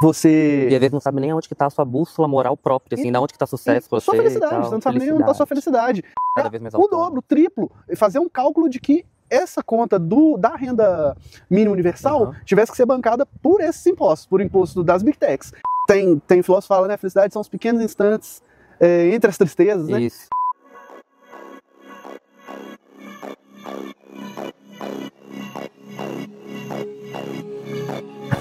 você... E às vezes não sabe nem onde que tá a sua bússola moral própria, assim, da onde que tá sucesso pra você. Sua felicidade, você não sabe nem onde tá a sua felicidade. Cada vez mais O dobro, o triplo, fazer um cálculo de que essa conta da renda mínima universal tivesse que ser bancada por esses impostos, por imposto das Big Techs. Tem filósofo que fala, né, felicidade são os pequenos instantes entre as tristezas, né? Isso.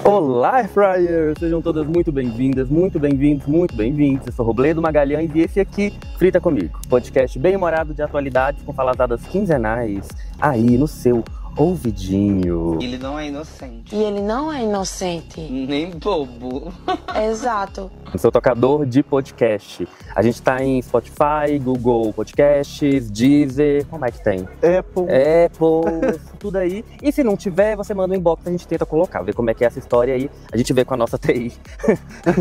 Olá, Airfryers! Sejam todas muito bem-vindas, muito bem-vindos, muito bem-vindos. Eu sou Robledo Magalhães e esse aqui, Frita Comigo, podcast bem-humorado de atualidades com falazadas quinzenais, aí no seu ouvidinho. Ele não é inocente. E ele não é inocente. Nem bobo. Exato. No seu tocador de podcast. A gente tá em Spotify, Google Podcasts, Deezer, como é que tem? Apple, tudo aí. E se não tiver, você manda um inbox, a gente tenta colocar, ver como é que é essa história aí. A gente vê com a nossa TI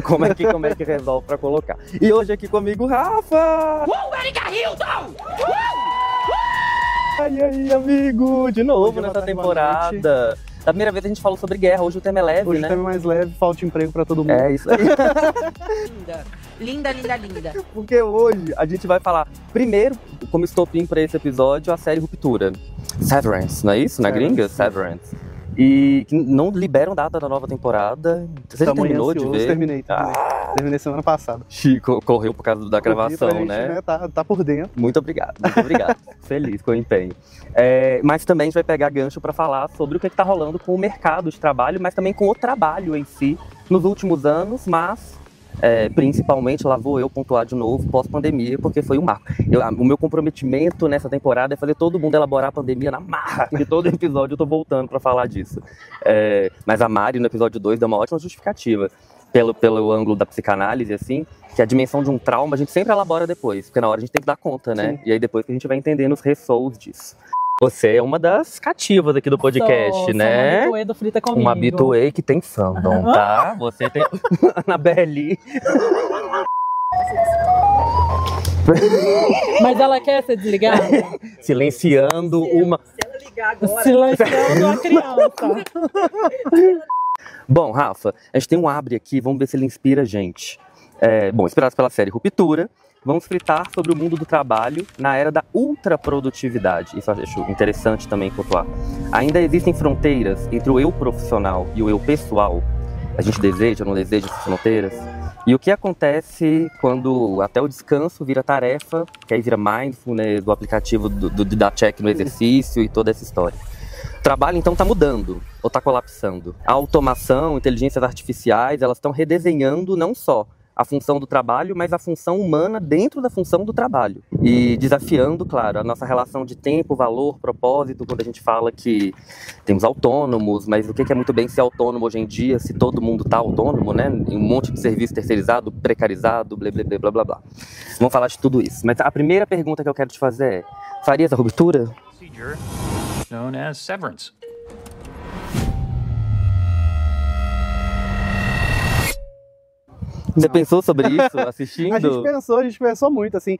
como é que resolve pra colocar. E hoje aqui comigo, Rafa! Erika Hilton! E aí, amigo? De novo nessa temporada. Da primeira vez a gente falou sobre guerra, hoje o tema é leve, hoje né? o tema é mais leve, falta emprego pra todo mundo. É isso aí. Linda, linda, linda. Porque hoje a gente vai falar, primeiro, como estopim pra esse episódio, a série Ruptura. Severance, não é isso? Na gringa? Severance. E que não liberam data da nova temporada. Você já terminou de ver? Terminei. Terminei semana passada. Chico correu por causa da gravação, gente, né? Tá por dentro. Muito obrigado. Feliz com o empenho. Mas também a gente vai pegar gancho para falar sobre o que tá rolando com o mercado de trabalho, mas também com o trabalho em si nos últimos anos, mas principalmente, lá vou eu pontuar de novo, pós-pandemia, porque foi um marco. O meu comprometimento nessa temporada é fazer todo mundo elaborar a pandemia na marra, que todo episódio eu tô voltando para falar disso. Mas a Mari, no episódio 2, deu uma ótima justificativa, pelo ângulo da psicanálise, assim, que a dimensão de um trauma a gente sempre elabora depois, porque na hora a gente tem que dar conta, né? Sim. E aí depois que a gente vai entendendo os ressous disso. Você é uma das cativas aqui do podcast, né? Uma habituê do Frita Comigo. Uma habituê que tem fandom, tá? Você tem... Anabelle. Mas ela quer ser desligada? Silenciando uma... Se ela ligar agora... Silenciando a criança. Bom, Rafa, a gente tem um abre aqui, vamos ver se ele inspira a gente. Inspirado pela série Ruptura, vamos fritar sobre o mundo do trabalho na era da ultraprodutividade. Isso eu acho interessante também pontuar. Ainda existem fronteiras entre o eu profissional e o eu pessoal. A gente deseja ou não deseja essas fronteiras? E o que acontece quando até o descanso vira tarefa, que aí vira mindfulness, do aplicativo de dar check no exercício e toda essa história. O trabalho, então, está mudando ou está colapsando. A automação, inteligências artificiais, elas estão redesenhando não só a função do trabalho, mas a função humana dentro da função do trabalho. E desafiando, claro, a nossa relação de tempo, valor, propósito, quando a gente fala que temos autônomos, mas o que é muito bem ser autônomo hoje em dia, se todo mundo está autônomo, né? Em um monte de serviço terceirizado, precarizado, blá, blá, blá, blá, blá. Vamos falar de tudo isso. Mas a primeira pergunta que eu quero te fazer é, farias a ruptura? Known as severance. Você pensou sobre isso assistindo? A gente pensou muito, assim,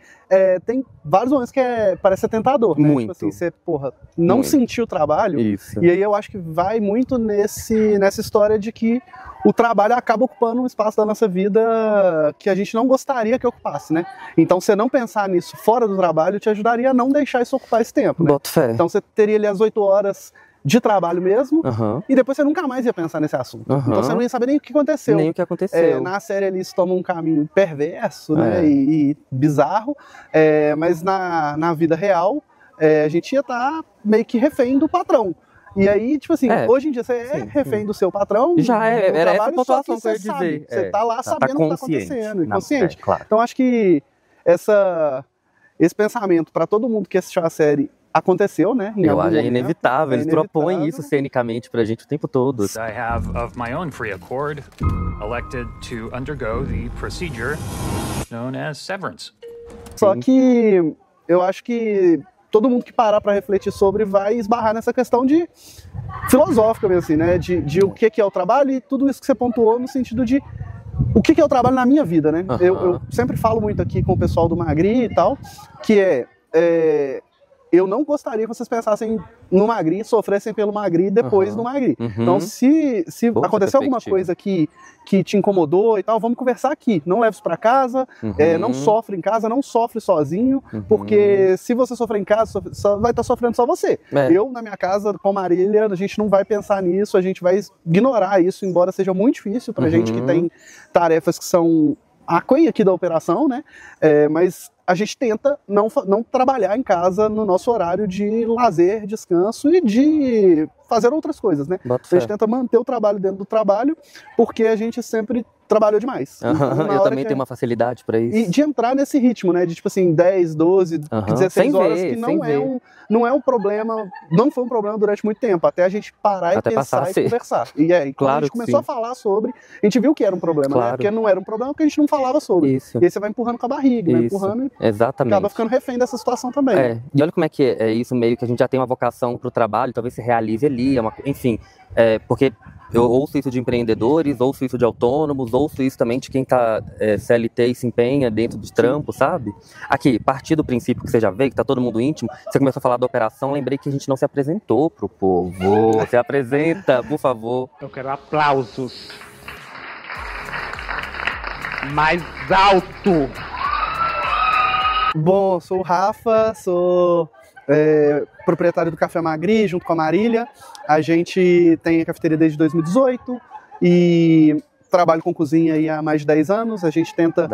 tem vários momentos que parece ser tentador, né? Muito. Tipo assim, você, não sentir o trabalho. Isso. E aí eu acho que vai muito nessa história de que o trabalho acaba ocupando um espaço da nossa vida que a gente não gostaria que ocupasse, né? Então, você não pensar nisso fora do trabalho te ajudaria a não deixar isso ocupar esse tempo, né? Boto fé. Então, você teria ali as 8 horas de trabalho mesmo, e depois você nunca mais ia pensar nesse assunto. Então você não ia saber nem o que aconteceu. Nem o que aconteceu. Na série eles tomam um caminho perverso, né, e bizarro, mas na vida real a gente ia estar meio que refém do patrão. E aí, tipo assim, hoje em dia você refém do seu patrão. Já era essa pontuação que eu ia você sabe, dizer. Você tá lá sabendo o que tá acontecendo, inconsciente. Claro. Então acho que esse pensamento para todo mundo que assistiu a série aconteceu, né? Eu acho inevitável, eles propõem isso cenicamente pra gente o tempo todo. I have of my own free accord elected to undergo the procedure known as severance. Só que eu acho que todo mundo que parar pra refletir sobre vai esbarrar nessa questão de filosófica mesmo, assim, né? De o que é o trabalho e tudo isso que você pontuou no sentido de o que é o trabalho na minha vida, né? Eu sempre falo muito aqui com o pessoal do Magri e tal, que eu não gostaria que vocês pensassem no Magri, sofressem pelo Magri e depois no Magri. Então, se acontecer alguma coisa que te incomodou e tal, vamos conversar aqui. Não leve isso pra casa, não sofre em casa, não sofre sozinho, porque se você sofrer em casa, vai estar sofrendo só você. Eu, na minha casa, com a Marília, a gente não vai pensar nisso, a gente vai ignorar isso, embora seja muito difícil pra gente que tem tarefas que são a coisa aqui da operação, né? Mas a gente tenta não trabalhar em casa no nosso horário de lazer, descanso e de fazer outras coisas, né? A gente tenta manter o trabalho dentro do trabalho, porque a gente sempre trabalhou demais. Então, eu também tenho uma facilidade para isso. E de entrar nesse ritmo, né? De tipo assim, 10, 12, 16 horas, que não é um problema, não foi um problema durante muito tempo, até a gente parar e pensar e conversar. E aí, quando a gente começou a falar sobre, a gente viu que era um problema, né? Porque não era um problema porque a gente não falava sobre. E aí você vai empurrando com a barriga, vai empurrando e acaba ficando refém dessa situação também. E olha como é que é isso, meio que a gente já tem uma vocação pro trabalho, talvez se realize ali, enfim, porque eu ouço isso de empreendedores, ouço isso de autônomos, ouço isso também de quem tá CLT e se empenha dentro de trampo, sabe? Aqui, partir do princípio que você já veio, que tá todo mundo íntimo, você começou a falar da operação, lembrei que a gente não se apresentou pro povo. Se apresenta, por favor. Eu quero aplausos. Mais alto. Bom, sou o Rafa, sou proprietário do Café Magri, junto com a Marília. A gente tem a cafeteria desde 2018 e trabalho com cozinha aí há mais de 10 anos. A gente tenta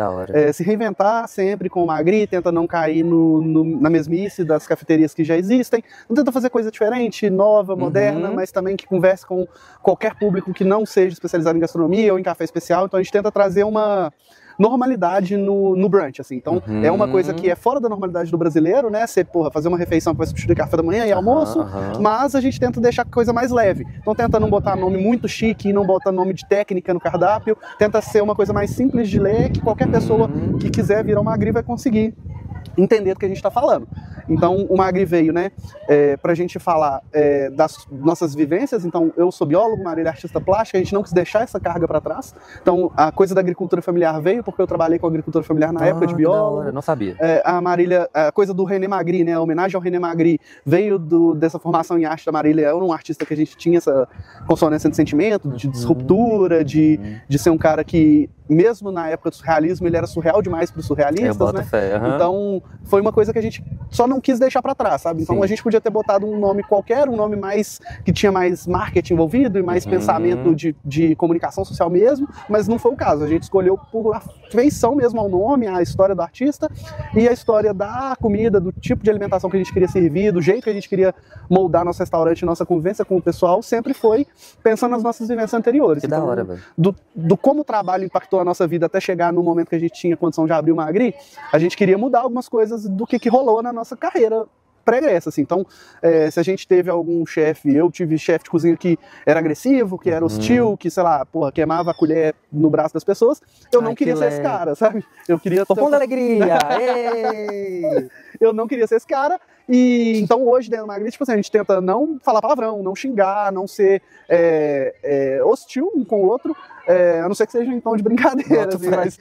se reinventar sempre com o Magri, tenta não cair na mesmice das cafeterias que já existem. Não tenta fazer coisa diferente, nova, moderna, mas também que converse com qualquer público que não seja especializado em gastronomia ou em café especial. Então a gente tenta trazer uma normalidade no brunch, assim. Então, é uma coisa que é fora da normalidade do brasileiro, né? Você, fazer uma refeição que vai substituir café da manhã e almoço, mas a gente tenta deixar a coisa mais leve. Então, tenta não botar nome muito chique, não botar nome de técnica no cardápio, tenta ser uma coisa mais simples de ler, que qualquer pessoa que quiser virar um Magri vai conseguir entender do que a gente está falando. Então, o Magri veio, né, pra gente falar das nossas vivências. Então, eu sou biólogo, Marília é artista plástica, a gente não quis deixar essa carga para trás. Então, a coisa da agricultura familiar veio porque eu trabalhei com agricultura familiar na época de biólogo. Eu não sabia. A Marília, a coisa do René Magri, né, a homenagem ao René Magri, veio dessa formação em arte da Marília. Era um artista que a gente tinha essa consonância de sentimento, de disruptura, de ser um cara que, mesmo na época do surrealismo, ele era surreal demais para os surrealistas, né? Então, foi uma coisa que a gente só não quis deixar para trás, sabe? Então, a gente podia ter botado um nome qualquer, um nome que tinha mais marketing envolvido e mais pensamento de comunicação social mesmo, mas não foi o caso. A gente escolheu por afeição mesmo ao nome, a história do artista e a história da comida, do tipo de alimentação que a gente queria servir, do jeito que a gente queria moldar nosso restaurante, nossa convivência com o pessoal, sempre foi pensando nas nossas vivências anteriores. Que da hora, velho. Do como o trabalho impactou a nossa vida até chegar no momento que a gente tinha condição de abrir o Magri, a gente queria mudar algumas coisas do que rolou na nossa carreira pregressa, assim. Então, se a gente teve algum chefe, eu tive chefe de cozinha que era agressivo, que era hostil, que, sei lá, queimava a colher no braço das pessoas, eu não queria ser esse cara, sabe? Eu queria... Popom da alegria! Eu não queria ser esse cara. E então hoje dentro do Magri, tipo assim, a gente tenta não falar palavrão, não xingar, não ser hostil um com o outro, a não ser que seja em tom de brincadeira, assim, mas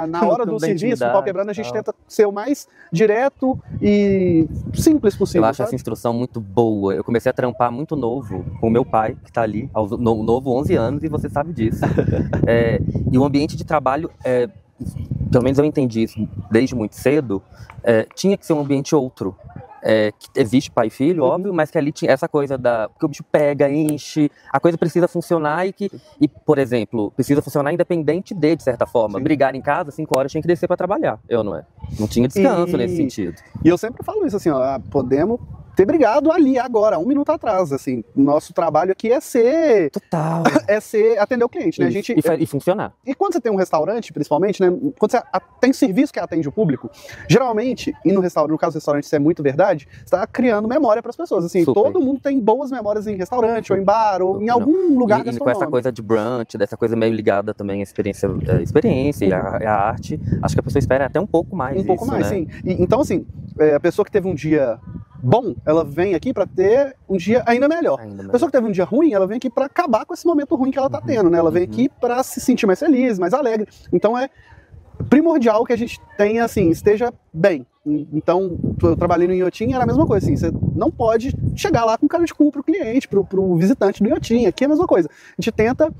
na hora do serviço, no pau quebrando, a gente tenta ser o mais direto e simples possível. Eu acho essa instrução muito boa. Eu comecei a trampar muito novo com o meu pai, que tá ali, novo 11 anos, e você sabe disso. E o ambiente de trabalho, pelo menos eu entendi isso desde muito cedo, tinha que ser um ambiente outro. Que existe pai e filho, óbvio, mas que ali tinha essa coisa porque o bicho pega, enche, a coisa precisa funcionar e, por exemplo, precisa funcionar independente de certa forma. Brigar em casa, 5 horas, tinha que descer para trabalhar. Não tinha descanso nesse sentido. E eu sempre falo isso, assim, podemos ter brigado ali agora, 1 minuto atrás, assim. Nosso trabalho aqui é ser... Total. Atender o cliente, né? E funcionar. E quando você tem um restaurante, principalmente, né? Quando você tem serviço que atende o público, geralmente, e no caso do restaurante isso é muito verdade, você está criando memória para as pessoas, assim. Todo mundo tem boas memórias em restaurante, ou em bar, ou em algum lugar gastronômico. E com essa coisa de brunch, dessa coisa meio ligada também à experiência e à arte, acho que a pessoa espera até um pouco mais. Um pouco mais, sim. Então, assim, a pessoa que teve um dia bom, ela vem aqui para ter um dia ainda melhor. A pessoa que teve um dia ruim, ela vem aqui para acabar com esse momento ruim que ela tá tendo, né? Ela vem aqui para se sentir mais feliz, mais alegre. Então é primordial que a gente tenha, assim, esteja bem. Então, eu trabalhei no Inhotim, era a mesma coisa, assim, você não pode chegar lá com cara de cu pro cliente, pro visitante do Inhotim, aqui é a mesma coisa. A gente tenta,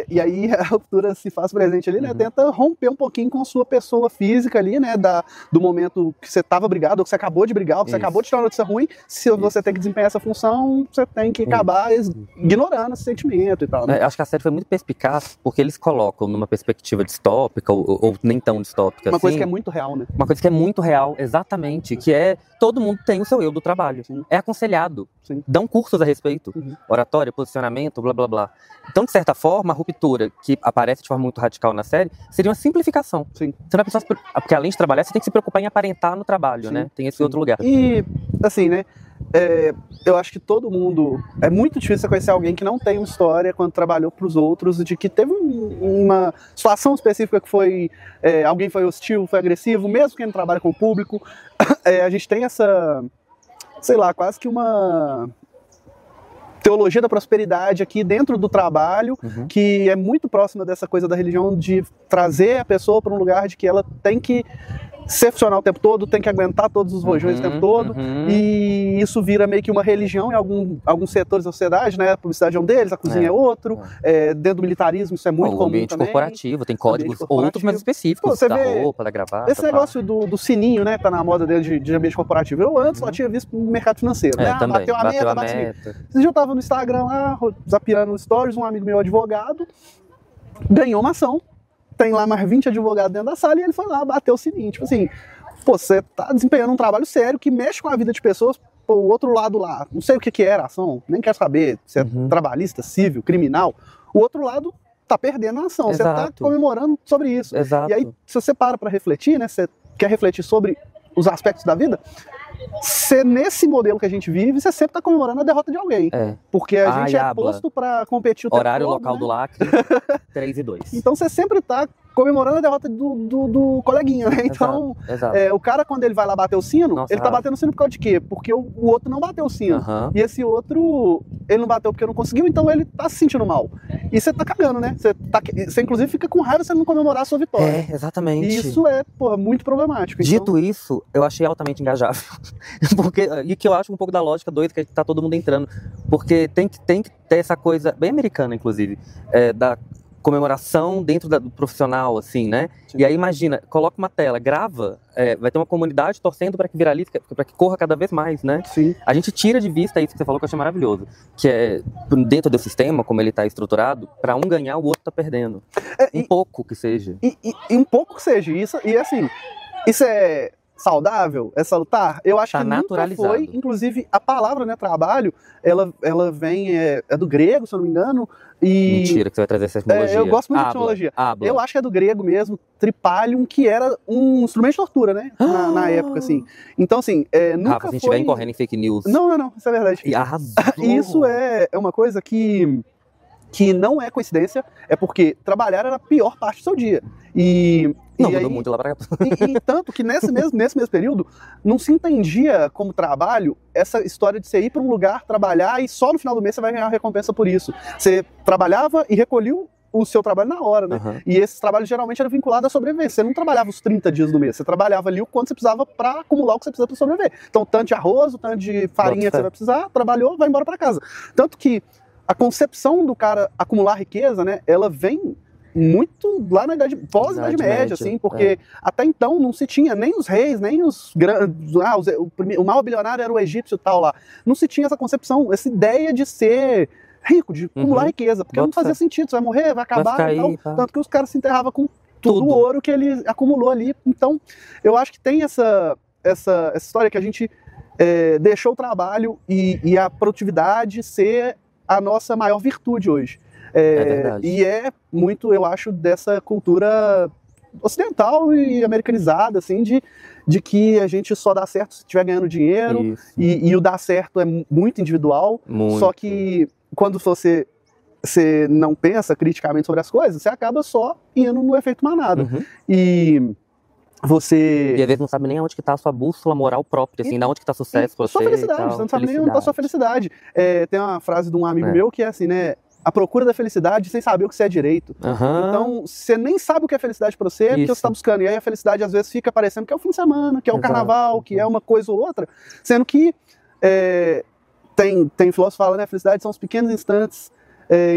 e aí a ruptura se faz presente ali, né, tenta romper um pouquinho com a sua pessoa física ali, né, do momento que você tava brigado, ou que você acabou de brigar, ou que você acabou de ter uma notícia ruim, se você tem que desempenhar essa função, você tem que acabar ignorando esse sentimento e tal, né? Acho que a série foi muito perspicaz, porque eles colocam numa perspectiva distópica, ou nem tão distópica Uma assim. coisa que é muito real, né? Uma coisa que é muito real, exatamente, que é todo mundo tem o seu eu do trabalho. Sim. É aconselhado. Sim. Dão cursos a respeito. Oratória, posicionamento, blá blá blá. Então, de certa forma, a ruptura que aparece de forma muito radical na série seria uma simplificação. Sim. Você não vai precisar porque além de trabalhar, você tem que se preocupar em aparentar no trabalho, né? Tem esse outro lugar. E, assim, né? Eu acho que todo mundo... É muito difícil você conhecer alguém que não tem uma história quando trabalhou para os outros, de que teve uma situação específica que foi... alguém foi hostil, foi agressivo, mesmo quem não trabalha com o público. A gente tem essa... sei lá, quase que uma... teologia da prosperidade aqui dentro do trabalho, que é muito próxima dessa coisa da religião, de trazer a pessoa para um lugar de que ela tem que ser funcional o tempo todo, tem que aguentar todos os rojões o tempo todo, e isso vira meio que uma religião em alguns setores da sociedade, né? A publicidade é um deles, a cozinha é outro, dentro do militarismo isso é muito comum ambiente também. corporativo, tem códigos outros mais específicos, Pô, você da vê roupa, da gravata. esse negócio do sininho, né, tá na moda dele de ambiente corporativo. Eu antes só tinha visto no mercado financeiro, né? Também. Bateu a meta, bate sininho. Esse dia eu tava no Instagram lá, zapeando stories, um amigo meu advogado ganhou uma ação. Tem lá mais 20 advogados dentro da sala e ele foi lá, bateu o sininho. Tipo assim, pô, você tá desempenhando um trabalho sério que mexe com a vida de pessoas. Pô, o outro lado lá, não sei o que era a ação, nem quero saber se é trabalhista, civil, criminal. O outro lado tá perdendo a ação, você tá comemorando sobre isso. Exato. E aí, se você para refletir, né, você quer refletir sobre os aspectos da vida, nesse modelo que a gente vive, você sempre tá comemorando a derrota de alguém. Porque a gente é posto pra competir o tempo horário todo, local né? do lacre, 3 e 2. Então você sempre tá comemorando a derrota do coleguinha, né? Então, Exato. O cara, quando ele vai lá bater o sino, Nossa, ele tá batendo o sino por causa de quê? Porque o outro não bateu o sino. E esse outro, ele não bateu porque não conseguiu, então ele tá se sentindo mal. E você tá cagando, né? Você inclusive fica com raiva se não comemorar a sua vitória. Exatamente. E isso é, porra, muito problemático. Dito isso, eu achei altamente engajável. E que eu acho um pouco da lógica doida que tá todo mundo entrando. Porque tem que ter essa coisa, bem americana, inclusive, da comemoração dentro do profissional, assim, né? Sim. E aí imagina, coloca uma tela, grava, vai ter uma comunidade torcendo para que viralize, para que corra cada vez mais, né? Sim. A gente tira de vista isso que você falou, que eu achei maravilhoso, que é dentro do sistema, como ele está estruturado, para um ganhar, o outro tá perdendo. Pouco que seja. E um pouco que seja isso, e assim, isso é saudável, é salutar? Eu acho que nunca foi. Inclusive, a palavra, né, trabalho, ela vem, é do grego, se eu não me engano. E mentira que você vai trazer essa etimologia. Eu gosto muito de etimologia. Eu acho que é do grego mesmo, tripalium, que era um instrumento de tortura, né? Na época, assim. Então, assim, nunca Rafa, se a gente estiver incorrendo em fake news. Não, isso é verdade. E arrasou. Isso é uma coisa que não é coincidência, é porque trabalhar era a pior parte do seu dia. Mudou muito lá pra cá. E tanto que nesse mesmo período, não se entendia como trabalho essa história de você ir para um lugar, trabalhar e só no final do mês você vai ganhar uma recompensa por isso. Você trabalhava e recolhia o seu trabalho na hora, né? E esses trabalhos geralmente eram vinculados à sobrevivência. Você não trabalhava os 30 dias do mês, você trabalhava ali o quanto você precisava para acumular o que você precisa para sobreviver. Então, tanto de arroz, o tanto de farinha que você vai precisar, trabalhou, vai embora para casa. Tanto que a concepção do cara acumular riqueza, né, ela vem muito lá na pós-Idade Média, assim, porque até então não se tinha nem os reis, nem os grandes, o maior bilionário era o egípcio e tal lá. Não se tinha essa concepção, essa ideia de ser rico, de acumular riqueza, porque não fazia sentido, você vai morrer, vai acabar e tal. Tanto que os caras se enterravam com todo o ouro que ele acumulou ali. Então, eu acho que tem essa história que a gente deixou o trabalho e a produtividade ser a nossa maior virtude hoje. E é muito, eu acho, dessa cultura ocidental e americanizada, assim, de que a gente só dá certo se estiver ganhando dinheiro, e o dar certo é muito individual, só que quando você não pensa criticamente sobre as coisas, você acaba só indo no efeito manada. E às vezes não sabe nem onde que tá a sua bússola moral própria, assim, onde que tá sucesso pra você. Sua felicidade, você não sabe nem onde tá a sua felicidade. Tem uma frase de um amigo meu que é assim, né? à procura da felicidade sem saber o que você é direito. Aham. Então, você nem sabe o que é felicidade pra você, porque Isso. você tá buscando. E aí a felicidade, às vezes, fica parecendo que é o fim de semana, que é o Exato. carnaval, que é uma coisa ou outra. Sendo que tem filósofo que fala, né? Felicidade são os pequenos instantes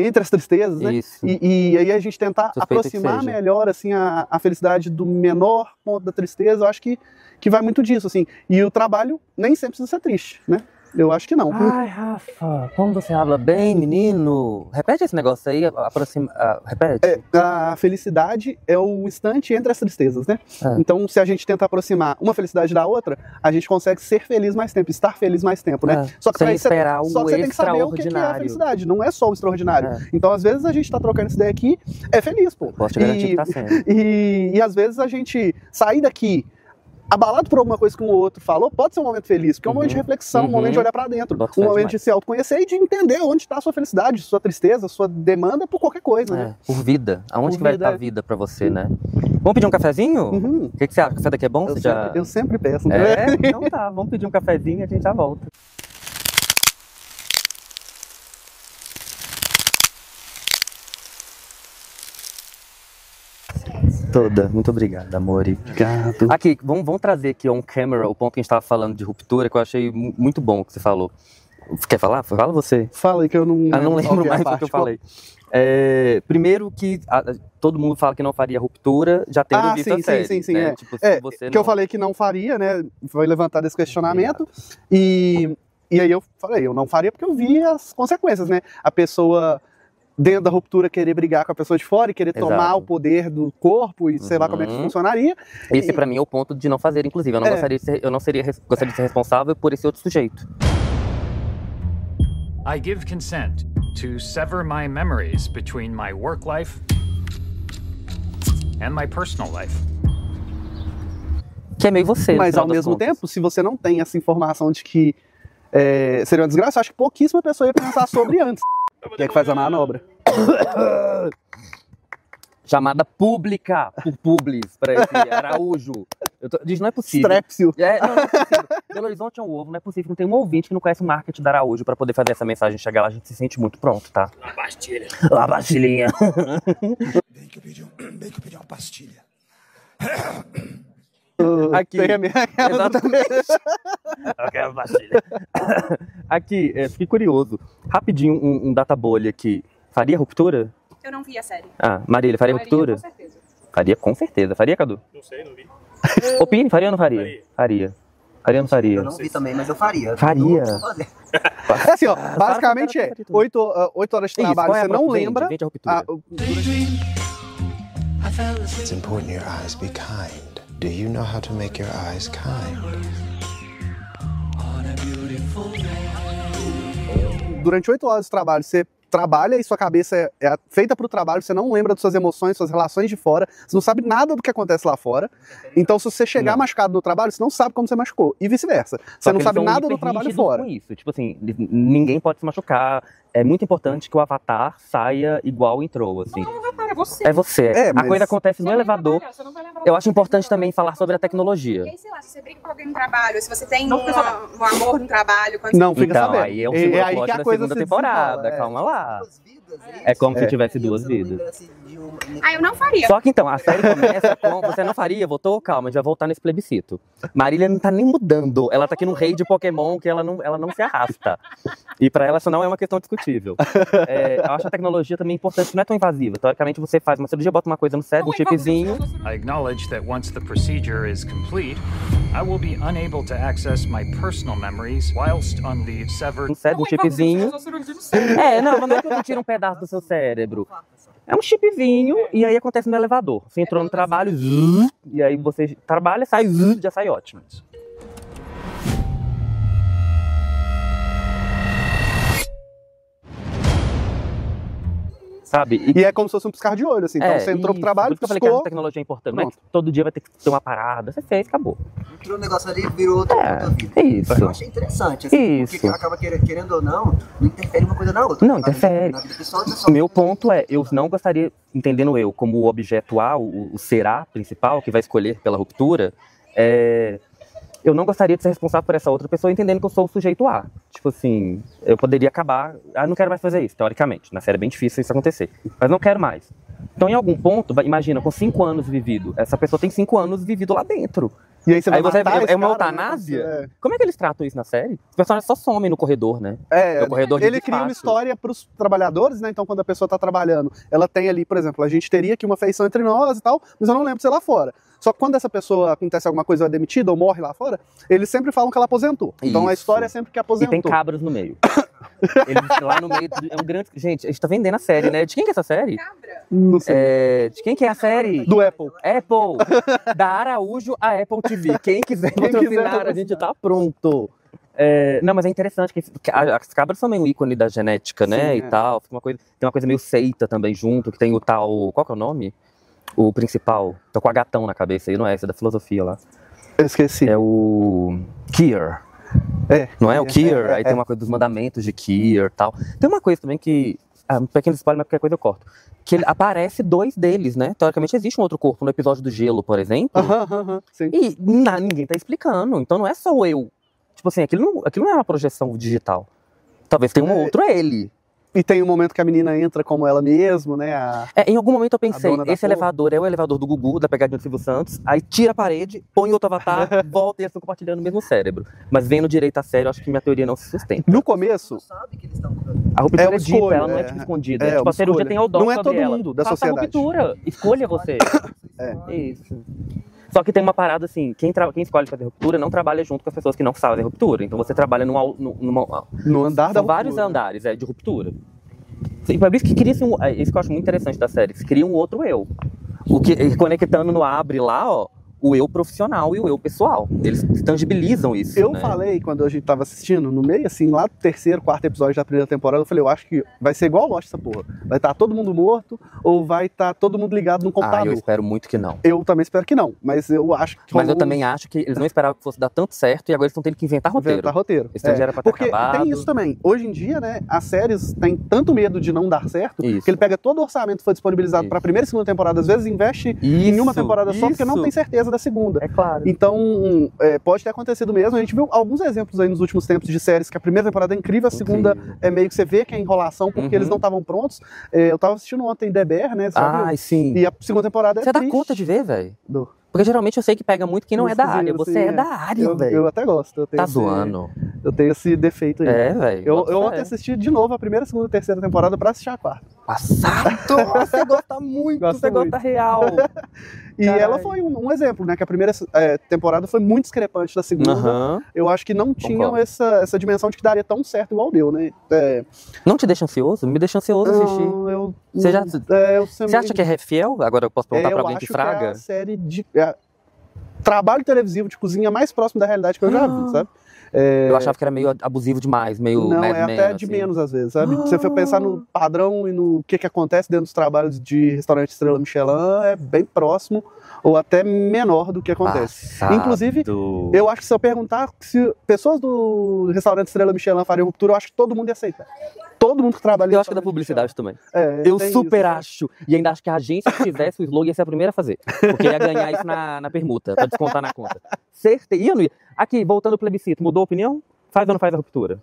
entre as tristezas, né? Isso. E aí a gente tentar Suspeita que aproximar seja. melhor, assim, a felicidade do menor ponto da tristeza, eu acho que vai muito disso, assim. E o trabalho nem sempre precisa ser triste, né? Eu acho que não. Ai, Rafa, como você habla bem, menino. Repete esse negócio aí, repete. A felicidade é o instante entre as tristezas, né? É. Então, se a gente tenta aproximar uma felicidade da outra, a gente consegue ser feliz mais tempo, estar feliz mais tempo, né? É. Só que Sem pra isso esperar só o que você tem que saber o que é a extraordinário. felicidade, não é só o extraordinário. É. Então, às vezes, a gente tá trocando essa ideia aqui, é feliz, pô. Posso te garantir que tá sendo. E às vezes a gente sair daqui abalado por alguma coisa que um ou outro falou, pode ser um momento feliz, porque é um momento de reflexão, um momento de olhar pra dentro, Bota um fé momento demais. de se autoconhecer e de entender onde está a sua felicidade, sua tristeza, sua demanda por qualquer coisa, né? É, por vida. Aonde Por que vai vida, estar a é. vida pra você, né? Vamos pedir um cafezinho? Uhum. O que você acha? O café daqui é bom? Eu, Você já... eu sempre peço, né? É? Então tá, vamos pedir um cafezinho e a gente já volta. Toda. Muito obrigado, amore. Obrigado. Aqui, vamos trazer aqui on camera o ponto que a gente estava falando de ruptura, que eu achei muito bom o que você falou. Quer falar? Fala você. Fala aí que eu não Não lembro qual que é a mais o que parte. eu falei. Primeiro que todo mundo fala que não faria ruptura, já tendo visto a série. sim, né? é. Tipo, se você que não... eu falei que não faria, né? Foi levantado esse questionamento. E aí eu falei, eu não faria porque eu vi as consequências, né? A pessoa, dentro da ruptura, querer brigar com a pessoa de fora e querer Exato. tomar o poder do corpo e sei lá como é que isso funcionaria. Esse pra mim é o ponto de não fazer, inclusive. Eu não gostaria de ser, gostaria de ser responsável por esse outro sujeito. I give consent to sever my memories between my work life and my personal life. Que é meio você, no Mas final ao das mesmo contas. tempo, se você não tem essa informação de que seria uma desgraça, eu acho que pouquíssima pessoa ia pensar sobre antes. Que é que faz a manobra. Chamada pública por Publis pra esse Araújo. Diz, não é possível. Strepsil. Não é possível. Belo Horizonte é um ovo, não é possível. Não tem um ouvinte que não conhece o marketing da Araújo pra poder fazer essa mensagem chegar lá. A gente se sente muito pronto, tá? La Bastilha. La Bastilhinha. Bem que eu pedi uma pastilha. Aqui. Tem a minha... Exatamente. Eu quero Bastilha. Aqui, fiquei curioso. Rapidinho, um data bolha aqui. Faria ruptura? Eu não vi a série. Marília, faria ruptura? Com certeza. Faria com certeza. Faria, Cadu? Não sei, não vi. Opine, faria ou não faria? Faria. Faria ou não faria? Eu não vi também, mas eu faria. Faria. Eu vou fazer. É assim, ó, basicamente é 8 horas de trabalho, qual é a você não proposta? lembra. Vende a ruptura. It's important your eyes be kind. Do you know how to make your eyes kind? Durante 8 horas de trabalho, você trabalha e sua cabeça é feita para o trabalho, você não lembra de suas emoções, suas relações de fora, você não sabe nada do que acontece lá fora. Então, se você chegar machucado no trabalho, você não sabe como você machucou. E vice-versa. Você não sabe nada do trabalho fora. Com isso. Tipo assim, ninguém pode se machucar. É muito importante que o avatar saia igual entrou, assim. Não, é você. É você. É, mas- A coisa acontece no elevador. Eu acho importante também falar sobre a tecnologia. Porque, sei lá, se você briga com alguém no trabalho, se você tem um amor no trabalho... Quando Não, fica Então, sabendo. aí é o segundo aí plot que a da coisa segunda se temporada. desenrola, Calma lá. Duas vidas, É como se tivesse duas vidas. Ah, eu não faria. Só que então, a série começa com você não faria, votou? Calma, a gente vai voltar nesse plebiscito. Marília não tá nem mudando. Ela tá aqui no rei de Pokémon que ela não se arrasta. E pra ela isso não é uma questão discutível. Eu acho a tecnologia também importante, não é tão invasiva. Teoricamente você faz uma cirurgia, bota uma coisa no cérebro, um chipzinho. I acknowledge that once the procedure is complete, I will be unable to access my personal memories whilst on the severed... Um cérebro, um chipzinho. Não, mas não é que eu tiro um pedaço do seu cérebro. É um chipzinho e aí acontece no elevador. Você entrou no trabalho, e aí você trabalha, sai, já sai ótimo. Sabe? E é como se fosse um piscar de olho, assim. Então você entrou pro trabalho, Por isso que eu falei que a piscou. tecnologia é importante. Não é que todo dia vai ter que ter uma parada. Você fez, acabou. Entrou um negócio ali, virou outra vida. É isso. Eu achei interessante, assim, Isso. porque acaba querendo ou não interfere uma coisa na outra. Não, interfere. Na vida pessoal, é só... Meu ponto é, eu não gostaria, entendendo eu, como o objeto A, o ser A principal, que vai escolher pela ruptura, eu não gostaria de ser responsável por essa outra pessoa entendendo que eu sou o sujeito A. tipo assim, eu poderia acabar, não quero mais fazer isso, teoricamente. Na série é bem difícil isso acontecer, mas não quero mais. Então, em algum ponto, imagina, com 5 anos vivido, essa pessoa tem 5 anos vivido lá dentro. E aí você vai você matar esse é uma cara, eutanásia? né? Como é que eles tratam isso na série? Os personagens só somem no corredor, né? No corredor de Ele cria uma despacho. história para os trabalhadores, né? Então, quando a pessoa tá trabalhando, ela tem ali, por exemplo, a gente teria aqui uma feição entre nós e tal, mas eu não lembro de ser lá fora. Só que quando essa pessoa acontece alguma coisa, ela é demitida ou morre lá fora, eles sempre falam que ela aposentou. Então a Isso. história é sempre que aposentou. E tem cabras no meio. Eles lá no meio, é um grande... Gente, a gente tá vendendo a série, né? De quem que é essa série? Não sei. De quem que é a série? Do Apple. Apple. Da Araújo a Apple TV. Quem quiser patrocinar, a gente tá pronto. Não, mas é interessante que as cabras são meio um ícone da genética, né? Sim, e tal. Tem uma coisa meio seita também junto, que tem o tal... Qual que é o nome? O principal. Tô com a gatão na cabeça aí, não é? Esse é da filosofia lá. Eu esqueci. É o Kier. Não é o Kier? Aí tem uma coisa dos mandamentos de Kier e tal. Tem uma coisa também que... um pequeno spoiler, mas qualquer coisa eu corto. Que aparece 2 deles, né? Teoricamente existe um outro corpo no episódio do Gelo, por exemplo. Sim. E ninguém tá explicando. Então não é só eu. Tipo assim, aquilo não é uma projeção digital. Talvez tenha um outro ele. E tem um momento que a menina entra como ela mesma, né? Em algum momento eu pensei, dona da esse elevador é o elevador do Gugu, da pegadinha do Silvio Santos, aí tira a parede, põe outro avatar, volta e eles estão compartilhando o mesmo cérebro. Mas vendo direito a sério, eu acho que minha teoria não se sustenta. No começo, a ruptura uma é dita, escolha, ela não é tipo escondida. é tipo, uma a cirurgia escolha. tem o dom Não é sobre todo ela. mundo da Faça sociedade. a ruptura, escolha você. Isso. Só que tem uma parada assim, quem escolhe fazer ruptura não trabalha junto com as pessoas que não fazem ruptura. Então você trabalha no andar da São vários ruptura. andares de ruptura. E por isso que cria isso que eu acho muito interessante da série, que cria um outro eu. Conectando no Abre lá, ó, o eu profissional e o eu pessoal. Eles tangibilizam isso. Eu né? falei, quando a gente tava assistindo, no meio, assim, lá do 3º, 4º episódio da primeira temporada, eu falei, eu acho que vai ser igual Lost essa porra. Vai estar todo mundo morto ou vai estar todo mundo ligado no computador. Eu espero muito que não. Eu também espero que não, mas eu acho que... Mas eu também acho que eles não esperavam que fosse dar tanto certo e agora eles estão tendo que inventar roteiro. Inventar roteiro. Isso já era pra ter Porque acabado. tem isso também. Hoje em dia, né, as séries têm tanto medo de não dar certo, que ele pega todo o orçamento que foi disponibilizado para a primeira e segunda temporada, às vezes investe em uma temporada só, porque não tem certeza da segunda. É claro. Então, pode ter acontecido mesmo. A gente viu alguns exemplos aí nos últimos tempos de séries que a primeira temporada é incrível, a segunda é meio que você vê que é enrolação, porque eles não estavam prontos. Eu tava assistindo ontem The Bear, né? Sim. E a segunda temporada Você dá triste. conta de ver, velho? Porque geralmente eu sei que pega muito quem não é da área. Você é da área, velho. Eu até gosto. Tá zoando. Eu tenho esse defeito aí. Velho. Eu ontem assisti de novo a primeira, segunda e terceira temporada pra assistir a quarta. Passado! Você gosta muito, você gosta real. E ela foi um exemplo, né? Que a primeira temporada foi muito discrepante da segunda. Eu acho que não tinham essa dimensão de que daria tão certo igual deu, né? Não te deixa ansioso? Me deixa ansioso assistir. Você acha que é fiel? Agora eu posso perguntar pra alguém que fraga? É a série de trabalho televisivo de cozinha mais próximo da realidade que eu já vi, sabe? Eu achava que era meio abusivo demais, meio Não, Mad é Men, até de assim. menos às vezes, sabe? Se você for pensar no padrão e no que acontece dentro dos trabalhos de restaurante Estrela Michelin, é bem próximo ou até menor do que acontece. Passado. Inclusive, eu acho que se eu perguntar se pessoas do restaurante Estrela Michelin fariam ruptura, eu acho que todo mundo ia aceitar. Todo mundo que trabalha... Eu acho que é da publicidade também. Eu super acho. E ainda acho que a agência que fizesse o slogan ia ser a primeira a fazer. Porque ia ganhar isso na permuta, pra descontar na conta. Certeza. Ia, não ia. Aqui, voltando ao plebiscito, mudou a opinião? Faz ou não faz a ruptura?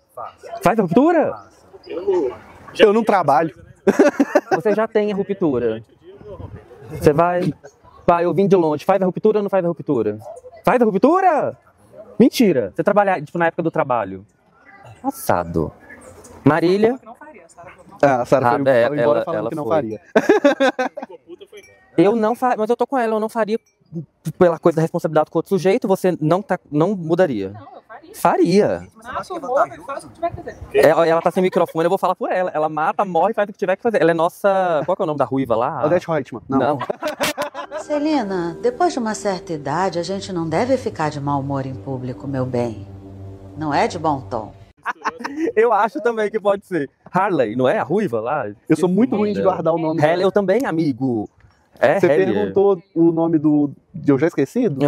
Faz a ruptura? Eu não trabalho. Você já tem a ruptura. Você vai... Pai, eu vim de longe. Faz a ruptura ou não faz a ruptura? Faz a ruptura? Mentira. Você trabalhar, tipo, na época do trabalho. Passado. Marília. A Sarah foi embora falando que não faria. Eu não faria, mas eu tô com ela, eu não faria pela coisa da responsabilidade com outro sujeito, você não mudaria. Não, eu faria. Ela tá sem microfone, eu vou falar por ela. Ela mata, morre, faz o que tiver que fazer. Ela é nossa... Qual que é o nome da ruiva lá? Odete Reutemann. Não. Celina, depois de uma certa idade, a gente não deve ficar de mau humor em público, meu bem. Não é de bom tom. Eu acho também que pode ser. Harley, não é? A ruiva lá? Eu sou muito ruim de guardar o nome. Harley, eu também, amigo. Você perguntou o nome do... Eu já esqueci? Do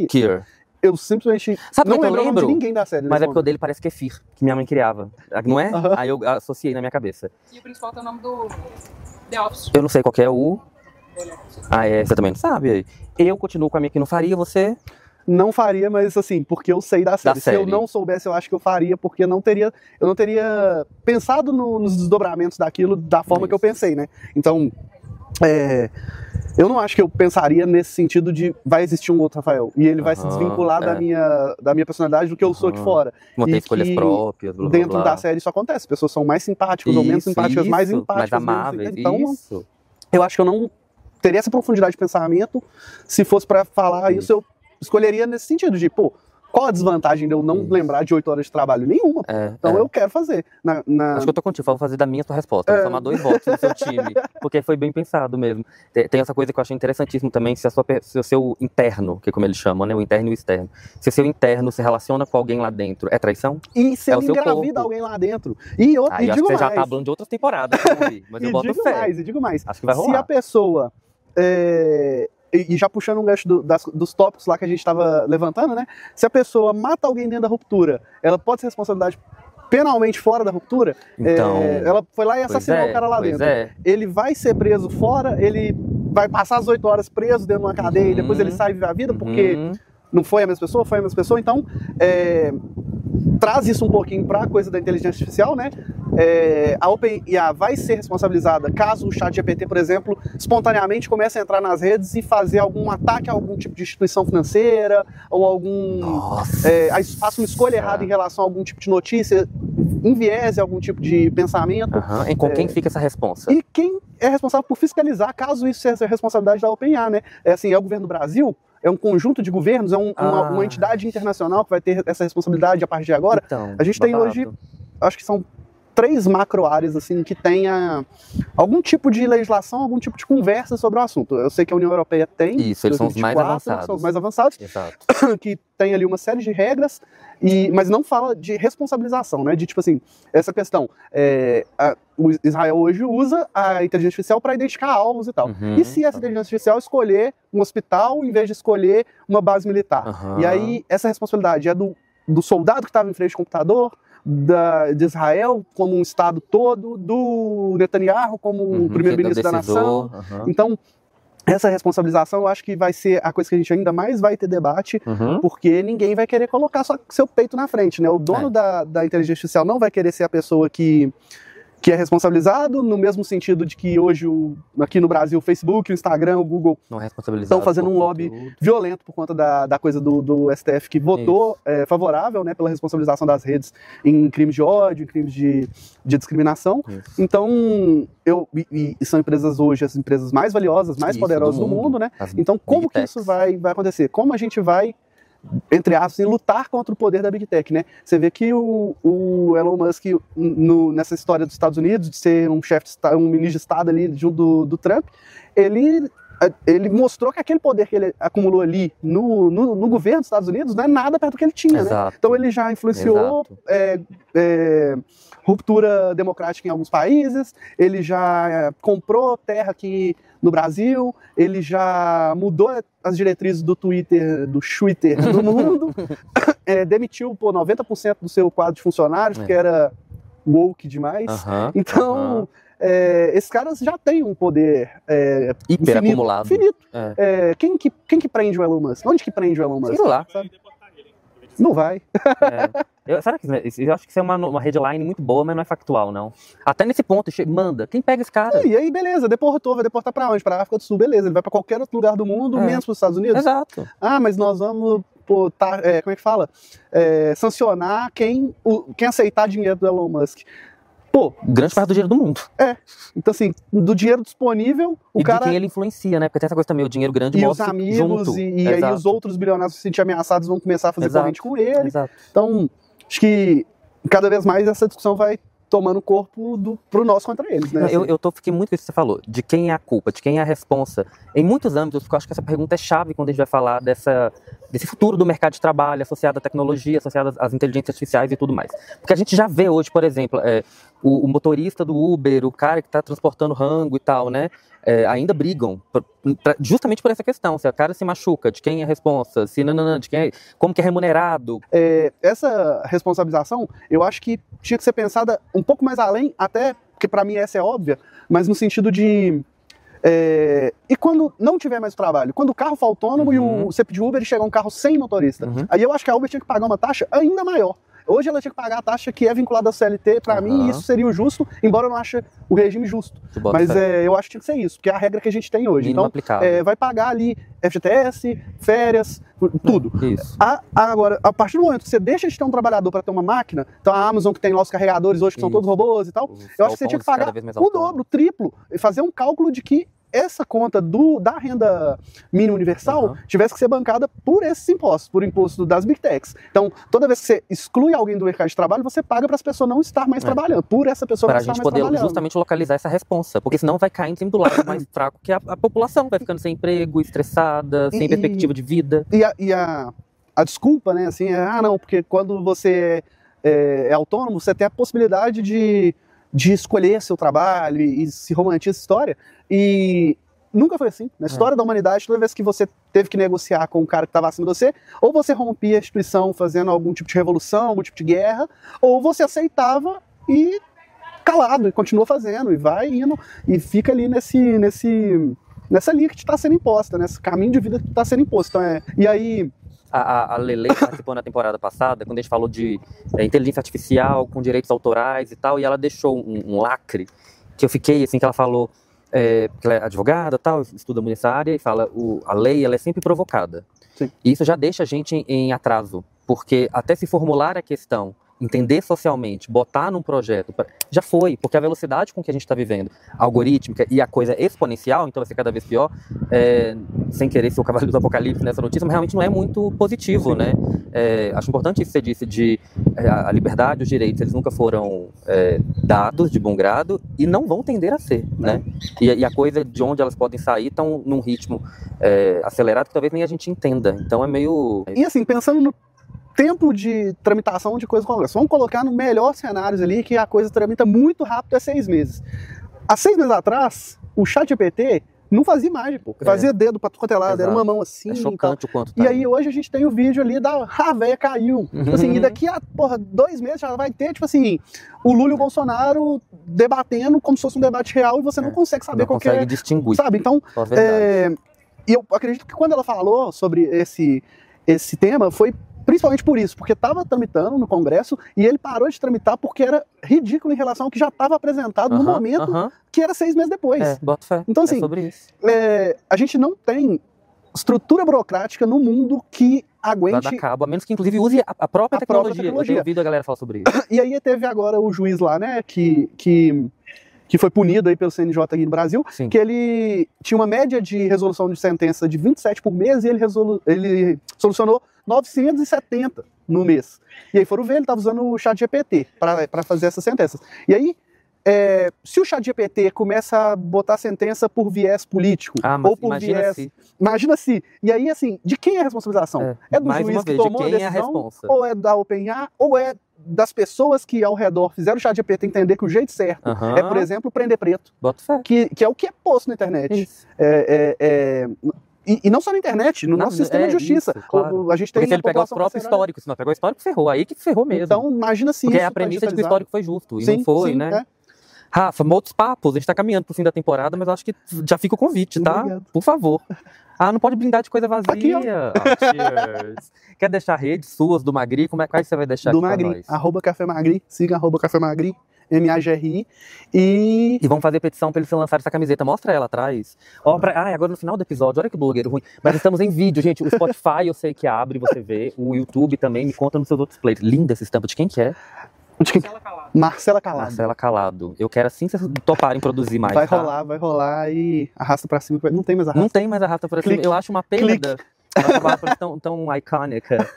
Kier. Eu simplesmente Sabe não que eu lembro o nome lembro? de ninguém da série. Mas é porque o dele parece Kefir, que minha mãe criava. Não é? Aí eu associei na minha cabeça. E o principal tem o nome do The Office. Eu não sei qual que é o... Você também não sabe? Eu continuo com a minha que não faria, você... não faria, mas assim, porque eu sei da série. Se eu série. não soubesse, eu acho que eu faria, porque eu não teria pensado nos desdobramentos daquilo da forma que eu pensei, né? Então, eu não acho que eu pensaria nesse sentido de vai existir um outro Rafael e ele vai se desvincular da minha personalidade do que eu sou aqui fora. Vão ter E escolhas que próprias, blá, blá, dentro blá. da série isso acontece. As pessoas são mais simpáticas ou menos simpáticas, mais empáticas, mais amáveis. Então, Isso. eu acho que eu não teria essa profundidade de pensamento. Se fosse pra falar isso, eu escolheria nesse sentido de, pô, qual a desvantagem de eu não lembrar de 8 horas de trabalho? Nenhuma. Então eu quero fazer. Acho que eu tô contigo, vou fazer da minha sua resposta. Vou somar 2 votos no seu time, porque foi bem pensado mesmo. Tem essa coisa que eu achei interessantíssimo também, se o seu interno, que é como eles chamam, né, o interno e o externo, se o seu interno se relaciona com alguém lá dentro, é traição? E se é ele engravida alguém lá dentro. E eu digo acho que você mais. já tá falando de outras temporadas, mas eu boto fé. E digo mais. Acho que vai rolar. Se a pessoa... E já puxando um gancho dos tópicos lá que a gente estava levantando, né? Se a pessoa mata alguém dentro da ruptura, ela pode ser responsabilidade penalmente fora da ruptura? Então, ela foi lá e assassinou o cara lá dentro. Ele vai ser preso fora, ele vai passar as 8 horas preso dentro de uma cadeia e depois ele sai e vive a vida porque não foi a mesma pessoa, foi a mesma pessoa. Então, traz isso um pouquinho para a coisa da inteligência artificial, né? A OpenIA vai ser responsabilizada caso o ChatGPT, por exemplo, espontaneamente comece a entrar nas redes e fazer algum ataque a algum tipo de instituição financeira ou faça uma escolha errada em relação a algum tipo de notícia, enviese algum tipo de pensamento. E com quem fica essa responsa? E quem é responsável por fiscalizar, caso isso seja a responsabilidade da OpenIA, né? É o governo do Brasil? É um conjunto de governos, uma entidade internacional que vai ter essa responsabilidade a partir de agora. Então, a gente tem hoje, acho que são 3 macro-áreas assim, que tenha algum tipo de legislação, algum tipo de conversa sobre o assunto. Eu sei que a União Europeia tem. Isso, eles são os mais avançados. São os mais avançados. Exato. Que tem ali uma série de regras, mas não fala de responsabilização, né? De tipo assim, essa questão. O Israel hoje usa a inteligência artificial para identificar alvos e tal. E se essa inteligência artificial escolher um hospital em vez de escolher uma base militar? E aí, essa responsabilidade é do soldado que estava em frente ao computador, de Israel como um estado todo, do Netanyahu como o primeiro-ministro da nação. Então, essa responsabilização eu acho que vai ser a coisa que a gente ainda mais vai ter debate, porque ninguém vai querer colocar só seu peito na frente, né? O dono da inteligência artificial não vai querer ser a pessoa que é responsabilizado, no mesmo sentido de que hoje, aqui no Brasil, o Facebook, o Instagram, o Google estão fazendo um lobby violento por conta da coisa do STF, que votou favorável, né, pela responsabilização das redes em crimes de ódio, em crimes de discriminação. Então, são empresas hoje, as empresas mais valiosas, mais poderosas do mundo, né? Então, como que isso vai acontecer? Como a gente vai, entre aspas, lutar contra o poder da Big Tech, né? Você vê que o Elon Musk, nessa história dos Estados Unidos, de ser um chefe de Estado, um ministro de Estado ali junto do Trump, ele mostrou que aquele poder que ele acumulou ali no governo dos Estados Unidos não é nada perto do que ele tinha, né? Então ele já influenciou ruptura democrática em alguns países, ele já comprou terra aqui no Brasil, ele já mudou as diretrizes do Twitter no mundo, demitiu 90% do seu quadro de funcionários, porque era woke demais. Então, esses caras já têm um poder hiper acumulado. Infinito. Quem que prende o Elon Musk? Onde que prende o Elon Musk? Sei lá. Sabe? Não vai. Será que eu acho que isso é uma headline muito boa, mas não é factual, não. Até nesse ponto, manda. Quem pega esse cara? E aí, beleza, deportou, vai deportar pra onde? Pra África do Sul, beleza. Ele vai pra qualquer outro lugar do mundo, menos pros Estados Unidos. Exato. Mas nós vamos, como é que fala? Sancionar quem aceitar dinheiro do Elon Musk. Grande parte do dinheiro do mundo. Então, assim, do dinheiro disponível, o cara... de quem ele influencia, né? Porque tem essa coisa também, o dinheiro grande mostra os amigos, junto. E aí os outros bilionários se sentirem ameaçados vão começar a fazer corrente com ele. Então, acho que cada vez mais essa discussão vai tomando corpo pro nós contra eles, né? Fiquei muito com isso que você falou, de quem é a culpa, de quem é a responsa. Em muitos âmbitos, eu acho que essa pergunta é chave quando a gente vai falar desse futuro do mercado de trabalho associado à tecnologia, associado às inteligências artificiais e tudo mais. Porque a gente já vê hoje, por exemplo, o motorista do Uber, o cara que está transportando rango e tal, né? Ainda brigam justamente por essa questão, se o cara se machuca, de quem é a responsa, como que é remunerado. Essa responsabilização, eu acho que tinha que ser pensada um pouco mais além, até porque para mim essa é óbvia, mas no sentido de E quando não tiver mais trabalho, quando o carro for autônomo e você pedir Uber e chegar um carro sem motorista, aí eu acho que a Uber tinha que pagar uma taxa ainda maior. Hoje ela tinha que pagar a taxa que é vinculada ao CLT, pra mim isso seria o justo, embora eu não ache o regime justo. Mas eu acho que tinha que ser isso, porque é a regra que a gente tem hoje. Então, vai pagar ali FGTS, férias, tudo. Isso. Agora, a partir do momento que você deixa de ter um trabalhador para ter uma máquina, então a Amazon que tem lá os carregadores hoje, que são todos robôs e tal, eu acho que você tinha que pagar o dobro, o triplo, e fazer um cálculo de que essa conta da renda mínima universal tivesse que ser bancada por esses impostos, por imposto das Big Techs. Então, toda vez que você exclui alguém do mercado de trabalho, você paga para as pessoas não estar mais trabalhando, por essa pessoa não estar mais trabalhando. Para a gente poder justamente localizar essa responsa, porque senão vai cair sempre do lado mais fraco, que a população vai ficando sem emprego, estressada, sem perspectiva de vida. E a desculpa, né, assim, não, porque quando você é autônomo, você tem a possibilidade de escolher seu trabalho e se romantiza essa história. E nunca foi assim. Na história da humanidade, toda vez que você teve que negociar com o cara que estava acima de você, ou você rompia a instituição fazendo algum tipo de revolução, algum tipo de guerra, ou você aceitava e calado, e continua fazendo, e vai indo, e fica ali nessa linha que está sendo imposta, nesse caminho de vida que está sendo imposto. Então, e aí... A Lele participou na temporada passada, quando a gente falou de inteligência artificial com direitos autorais e tal, e ela deixou um lacre, que eu fiquei, assim, que ela falou, porque ela é advogada e tal, estuda muito nessa área, e fala, a lei, ela é sempre provocada. Sim. E isso já deixa a gente em atraso, porque até se formular a questão, entender socialmente, botar num projeto, já foi, porque a velocidade com que a gente está vivendo, algorítmica e a coisa exponencial, então vai ser cada vez pior, sem querer ser o cavaleiro do apocalipse nessa notícia, mas realmente não é muito positivo, né? Acho importante isso que você disse, a liberdade, os direitos, eles nunca foram dados de bom grado e não vão tender a ser, né? E a coisa de onde elas podem sair estão num ritmo acelerado que talvez nem a gente entenda, então é meio... E assim, pensando no tempo de tramitação de coisa com o Congresso. Vamos colocar no melhor cenário ali, que a coisa tramita muito rápido, é 6 meses. Há 6 meses atrás, o ChatGPT não fazia imagem, pô. Fazia dedo pra qualquer lado, era uma mão assim. É chocante o quanto tá. E aí hoje a gente tem o vídeo ali da véia caiu. Assim, e daqui a 2 meses já vai ter, tipo assim, o Lula e o Bolsonaro debatendo como se fosse um debate real e você não consegue saber não consegue distinguir. Sabe? Então, e eu acredito que quando ela falou sobre esse tema, foi principalmente por isso, porque estava tramitando no Congresso e ele parou de tramitar porque era ridículo em relação ao que já estava apresentado no momento que era 6 meses depois. Bota fé. Então, assim, sobre isso. A gente não tem estrutura burocrática no mundo que aguente... Vai dar cabo, a menos que inclusive use a própria tecnologia. Eu tenho ouvido a galera falar sobre isso. E aí teve agora o juiz lá, né, que foi punido aí pelo CNJ aqui no Brasil, Sim. que ele tinha uma média de resolução de sentença de 27 por mês e ele solucionou 970 no mês. E aí foram ver, ele estava usando o ChatGPT para fazer essas sentenças. E aí, se o ChatGPT começa a botar sentença por viés político, ou por viés... Imagina se. E aí, assim, de quem é a responsabilização? É do juiz que tomou a decisão? Ou é da OpenAI? Ou é das pessoas que ao redor fizeram o ChatGPT entender que o jeito certo é, por exemplo, prender preto? Bota fé. Que é o que é posto na internet. E não só na internet, no nosso sistema de justiça. Isso, claro. A gente tem porque se ele pegar o próprio histórico, se não pegar o histórico, ferrou. Aí que ferrou mesmo. Então, imagina se porque isso é a premissa de que o histórico foi justo. E não foi, né? Rafa, outros papos. A gente tá caminhando pro fim da temporada, mas eu acho que já fica o convite, tá? Obrigado. Por favor. Não pode brindar de coisa vazia. Aqui, ó. Cheers. Quer deixar redes suas do Magri? Quais você vai deixar do aqui Magri, pra nós? @Café Magri, siga @Café Magri, MAGRI. E vamos fazer petição pra eles lançarem essa camiseta. Mostra ela atrás. Agora no final do episódio, olha que blogueiro ruim. Mas estamos em vídeo, gente. O Spotify eu sei que abre, você vê. O YouTube também, me conta nos seus outros players. Linda essa estampa. De quem que é? Marcela Calado. Marcela Calado. Eu quero assim vocês toparem produzir mais. Vai rolar e arrasta pra cima. Não tem mais arrasta. Não tem mais arrasta pra cima. Eu acho uma pena da palavra tão icônica.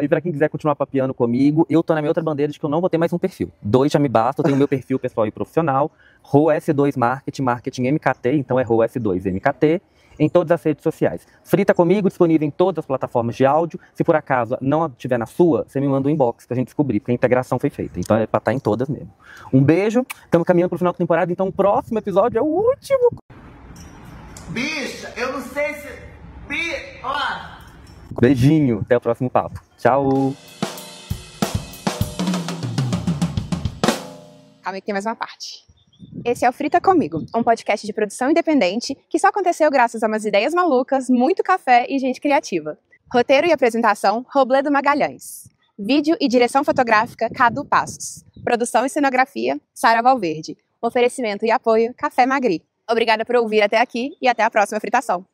E pra quem quiser continuar papeando comigo, eu tô na minha outra bandeira de que eu não vou ter mais um perfil. 2 já me basta, eu tenho o meu perfil pessoal e profissional, RoS2 Marketing MKT, então é RoS2 MKT, em todas as redes sociais. Frita comigo, disponível em todas as plataformas de áudio. Se por acaso não estiver na sua, você me manda um inbox pra gente descobrir, porque a integração foi feita. Então é pra estar em todas mesmo. Um beijo, estamos caminhando pro final da temporada, então o próximo episódio é o último. Bicha, eu não sei se... Beijinho, até o próximo papo. Tchau! Calma aí que tem mais uma parte. Esse é o Frita Comigo, um podcast de produção independente que só aconteceu graças a umas ideias malucas, muito café e gente criativa. Roteiro e apresentação, Robledo Magalhães. Vídeo e direção fotográfica, Cadu Passos. Produção e cenografia, Sara Valverde. Oferecimento e apoio, Café Magri. Obrigada por ouvir até aqui e até a próxima fritação.